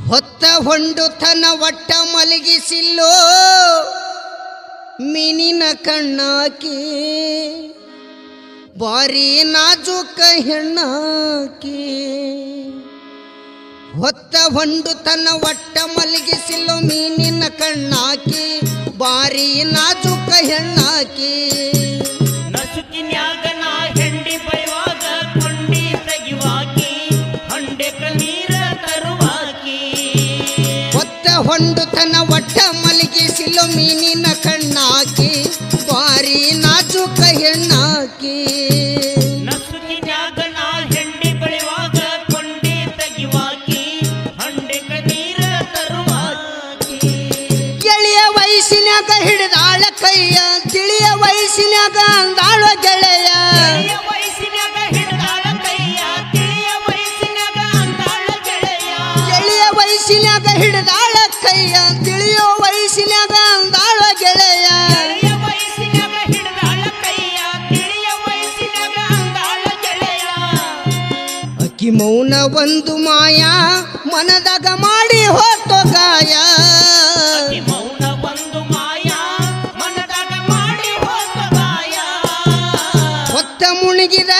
ಹೊತ್ತ ಹೊಂಡುತನ ಒಟ್ಟ ಮಲಗಿಸಿಲ್ಲೋ ಮೀನಿನ ಕಣ್ಣಾಕಿ ಬಾರಿ ನಾಜೂಕ ಹೆಣ್ಣಾಕಿ ಹೊತ್ತ ಹೊಂಡುತನ ಒಟ್ಟ ಮಲಗಿಸಿಲ್ಲೋ ಮೀನಿನ ಕಣ್ಣಾಕಿ ಬಾರಿ ನಾಜೂಕ ಹೆಣ್ಣಾಕಿ ನಸುಕಿನ್ಯಾಗ ನಾ ಹೆಂಡಿ ಬೈವಾಗ ಕೊಂಡಿ ತೆಗಿವಾಕಿ ಹಂಡೆಕ ನೀರ ತರುವಾಕಿ ಹೊತ್ತ ಹೊಂಡುತನ ಒಟ್ಟ ಮಲಗಿಸಿಲ್ಲೋ ಮೀನಿನ ಕಣ್ಣಾಕಿ ಬಾರಿ ನಾಜೂಕ ಹೆಣ್ಣಾಕಿ ನಸುಕಿನ್ಯಾಗ ನಾ ಹೆಂಡಿ ಬೈವಾಗ ಕೊಂಡಿ ತೆಗಿವಾಕಿ ಹಂಡೆಕ ನೀರ ತರುವಾಕಿ ಗೆಳೆಯ ವಯಸ್ಸಿನಾಗ ಹಿಡಿದಾಳ ಕೈಯ ತಿಳಿಯ ವಯಸ್ಸಿನಾಗ ಅಂದಾಳ ಗೆಳೆಯ ವಯಸ್ಸಿನಾಗ ಹಿಡಿದಾಳ ಕೈಯ ತಿಳಿಯ ವಯಸ್ಸಿನಾಗ ಅಂದಾಳ ಗೆಳೆಯ ಗೆಳೆಯ ವಯಸ್ಸಿನಾಗ ಹಿಡಿದಾಳ ಕೈಯ ತಿಳಿಯೋ ವಯಸ್ಸಿನಾಗ ಅಂದಾಳ ಗೆಳೆಯ ವಯಸ್ಸಿನಾಗ ಹಿಡಿದಾಳ ಕೈಯ ತಿಳಿಯ ವಯಸ್ಸಿನಾಗ ಅಂದಾಳ ಗೆಳೆಯ ಅಕ್ಕಿ ಮೌನ ಒಂದು ಮಾಯ ಮನದಾಗ ಮಾಡಿ ಹೋತೋ ಗಾಯ ಮೌನ ಒಂದು ಮಾಯ ಮನದಾಗ ಮಾಡಿ ಹೋದ ಗಾಯ ಹೊತ್ತ ಮುಳುಗಿದ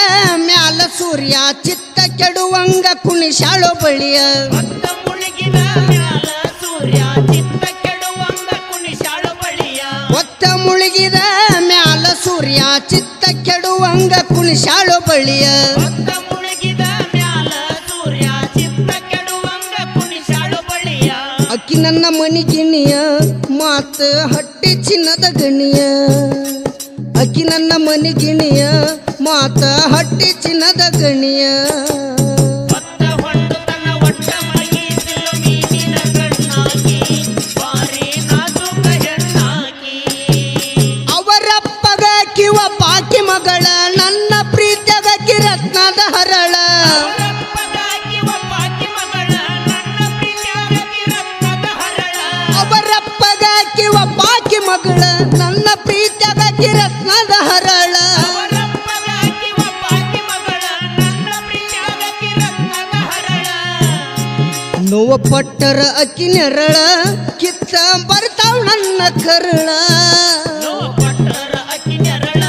ಮ್ಯಾಲ ಸೂರ್ಯ ಚಿತ್ತ ಕೆಡುವಂಗ ಕುಣಿಶಾಳೋ ಬಳಿಯ ಹೊತ್ತ ಮುಳುಗಿದ ಮ್ಯಾಲ ಸೂರ್ಯ ಚಿತ್ತ ಕೆಡುವಂಗ ಕುಣಿಶಾಳ ಬಳಿಯ ಹೊತ್ತ ಮುಳುಗಿದ ಮ್ಯಾಲ ಸೂರ್ಯ ಚಿತ್ತ ಕೆಡುವಂಗ ಕುಣಿಶಾಳೋ ಬಳಿಯ ಹೊತ್ತ ಮುಳುಗಿದ ಮ್ಯಾಲ ಸೂರ್ಯ ಚಿತ್ತ ಕೆಡುವಂಗ ಕುಣಿಶಾಳ ಬಳಿಯ ಅಕ್ಕಿ ನನ್ನ ಮನಿಗಿಣಿಯ ಮಾತ ಹಟ್ಟಿ ಚಿನ್ನದ ಗಣಿಯ ಅಕ್ಕಿ ನನ್ನ ಮನಿಗಿಣಿಯ ಮಾತ ಹಟ್ಟಿ ಚಿನ್ನದ ಗಣಿಯ ಹೊತ್ತ ಹೊಂಡುತನ ಒಟ್ಟ ಮಲಗಿಸಿಲು ಮೀನಿನ ಕಣ್ಣಾಕಿ ಬಾರಿ ನಾಜೂಕ ಹೆಣ್ಣಾಕಿ ಅವರಪ್ಪಗ ಕಿವ ಪಾಕಿ ಮಗಳ ನನ್ನ ಪ್ರೀತಿಯಾಗ ಕಿರತ್ನದ ಹರಳ ಅವರಪ್ಪಗಾಗಿ ಒಬ್ಬಾಕಿ ಮಗಳ ನನ್ನ ಪ್ರೀತಿಯಾಗ ಕಿರತ್ನದ ಹರಳ ಅವರಪ್ಪಗ ಕಿವ ಪಾಕಿ ಮಗಳ ನನ್ನ ಪ್ರೀತಿಯಾಗ ಕಿರತ್ನದ ಹರಳ ಅವರಪ್ಪಗಾಗಿ ಒಬ್ಬಾಕಿ ಮಗಳ ನನ್ನ ಪ್ರೀತಿಯಾಗ ಕಿರತ್ನದ ಹರಳ ನೋವ ಪಟ್ಟರ ಅಕ್ಕಿ ನೆರಳ ಕಿತ್ತ ಬರ್ತಾವ್ ನನ್ನ ಕರಳ ನೋವು ಪಟ್ಟರ ಅಕ್ಕಿ ನೆರಳ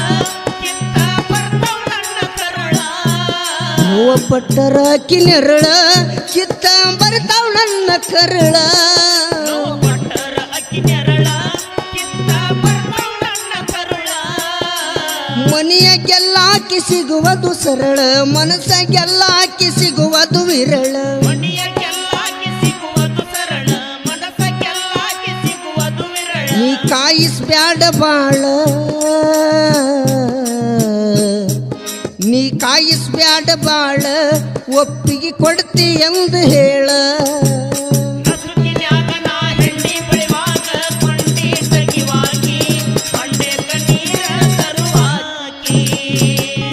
ಕಿತ್ತ ಬರ್ತಾವ್ ನನ್ನ ಕರಳ ನೋವ ಪಟ್ಟರ ಅಕ್ಕಿ ನೆರಳ ಕಿತ್ತ ಬರ್ತಾವ್ ನನ್ನ ಕರಳ ನೋವು ಪಟ್ಟರ ಅಕ್ಕಿ ನೆರಳ ಕಿತ್ತ ಬರ್ತಾವ್ ನನ್ನ ಕರಳ ಮನೆಯಾಗೆಲ್ಲ ಆಕಿ ಸಿಗುವುದು ಸರಳ ಮನಸ್ಸಾಗೆಲ್ಲ ಆಕಿ ಸಿಗುವುದು ವಿರಳ ಮಣಿಯಕ್ಕೆಲ್ಲಾಕಿ ಸಿಗುವುದು ಸರಳ ಮನಸ್ಸಕ್ಕೆಲ್ಲಾಕಿ ಸಿಗುವುದು ವಿರಳ ನೀ ಕಾಯಿಸ್ಬ್ಯಾಡ ಬಾಳ ನೀ ಕಾಯಿಸ್ಬ್ಯಾಡ ಬಾಳ ಒಪ್ಪಿಗೆ ಕೊಡ್ತಿ ಎಂದು ಹೇಳ ನಸುಕಿನ್ಯಾಗ ನಾ ಹೆಂಡಿ ಬಳಿವಾಗ ಕೊಂಡಿ ತೆಗಿವಾಕಿ ಹಂಡೆಕ ನೀರ ತರುವಾಕಿ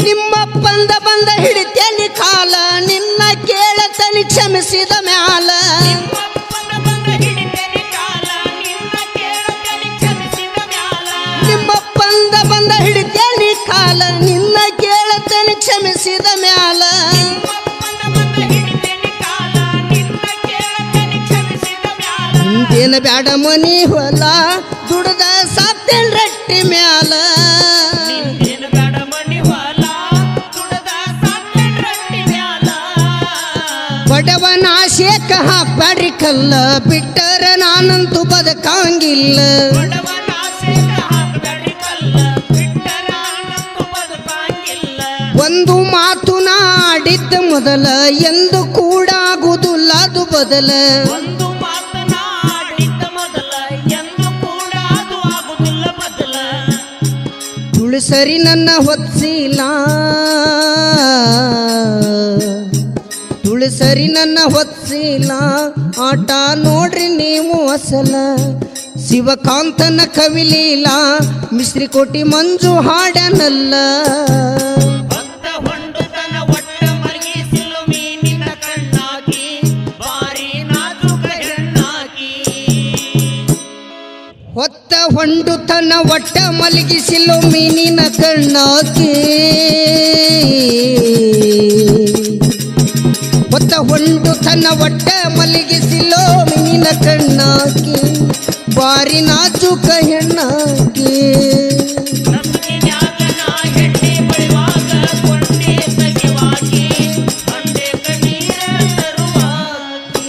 ನಿಮ್ಮಪ್ಪಂದ ಬಂದ ಹಿಡಿತೇನಿ ಕಾಲ ನಿನ್ನ ಕೇಳತನಿ ಕ್ಷಮಿಸಿದ ಮ್ಯಾಲ ನಿಮ್ಮಪ್ಪನ ಬಂದ ಹಿಡಿತೇನೆ ಕಾಲ ನಿನ್ನ ಕೇಳತನಿ ಕ್ಷಮಿಸಿದ ಮ್ಯಾಲ ನಿಮ್ಮಪ್ಪಂದ ಬಂದ ಹಿಡಿತೇನಿ ಕಾಲ ನಿನ್ನ ಕೇಳತನಿ ಕ್ಷಮಿಸಿದ ಮ್ಯಾಲ ನಿಮ್ಮಪ್ಪನ ಬಂದ ಹಿಡಿತೇನೆ ಕಾಲ ನಿನ್ನ ಕೇಳತನಿ ಕ್ಷಮಿಸಿದ ಮ್ಯಾಲ ಹಿಂದೇನ ಬ್ಯಾಡ ಮನಿ ಹೊಲ ದುಡ್ದ ಸಾತ್ತೇನ್ ರಟ್ಟಿ ಮ್ಯಾಲ ನಿಂದೇನು ಬೇಡ ಮಣಿ ಹೊಲ ದುಡದ ಸಾತ್ತೆನ್ ರಟ್ಟಿ ಮ್ಯಾಲ ಬಡವನ ಆಶೇಕ ಹಾಕ್ಬ್ಯಾಡ್ರಿ ಕಲ್ಲ ಬಿಟ್ಟರ ನಾನಂತೂ ಬದುಕಂಗಿಲ್ಲ ಬಡವನ ಆಸೆಗ ಹಾಕ್ಬೇಡಿ ಕಲ್ಲ ಬಿಟ್ಟರ ನಾನಂತೂ ಬದುಕಂಗಿಲ್ಲ ಒಂದು ಮಾತು ನಾಡಿದ್ದ ಮೊದಲ ಎಂದು ಕೂಡ ಆಗುವುದಿಲ್ಲ ಅದು ಬದಲ ಒಂದು ಮಾತನಾಡಿದ್ದ ಮೊದಲ ಎಂದು ಕೂಡ ಅದು ಆಗುದಿಲ್ಲ ಬದಲ ತುಳಸರಿ ನನ್ನ ಹೊತ್ಸಿಲ್ಲ ತುಳಸರಿ ನನ್ನ ಹೊತ್ಸಿಲ್ಲ ಆಟ ನೋಡ್ರಿ ನೀವು ಅಸಲ ಶಿವಕಾಂತನ ಕವಿಲೀಲ ಮಿಶ್ರಿಕೋಟಿ ಮಂಜು ಹಾಡನಲ್ಲ ಒಟ್ಟ ಮಲಗಿಸಿಲು ಮೀನಿನ ಕಣ್ಣಾಕಿ ಹೊತ್ತ ಹೊಂಡು ತನ್ನ ಒಟ್ಟ ಮಲಗಿಸಿಲು ಮೀನಿನ ಕಣ್ಣಾಕಿ ಬಾರಿ ನಾಜೂಕ ಹೆಣ್ಣಾಕಿ ನಸುಕಿನ್ಯಾಗ ನಾ ಹೆಣ್ಣೆ ಬಳಿವಾಗ ಕೊಂಡೆ ತೆಗೆವಾಗಿ ಬಂಡೆ ಕಣ್ಣೀರ ತರುವಾಗಿ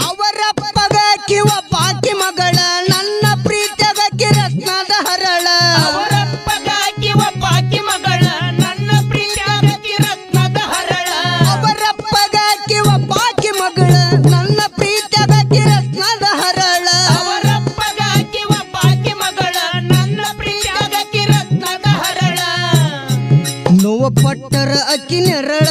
ಅವರಪ್ಪಗ ಕಿವ ಬಾಕಿ ಮಗಳ ನನ್ನ ಪ್ರೀತಿಯಾಗ ಕಿರತ್ನದ ಹರಳ ಅವರಪ್ಪಗಾಗಿ ಒಬ್ಬಾಕಿ ಮಗಳ ನನ್ನ ಪ್ರೀತಿಯಾಗ ಕಿರತ್ನದ ಹರಳ ಅವರಪ್ಪಗ ಕಿವ ಬಾಕಿ ಮಗಳ ನನ್ನ ಪ್ರೀತಿಯಾಗ ಕಿರತ್ನದ ಹರಳ ಅವರಪ್ಪಗಾಗಿ ಒಬ್ಬಾಕಿ ಮಗಳ ನನ್ನ ಪ್ರೀತಿಯಾಗ ಕಿರತ್ನದ ಹರಳ ನೋವ ಪಟ್ಟರ ಅಕ್ಕಿ ನೆರಳ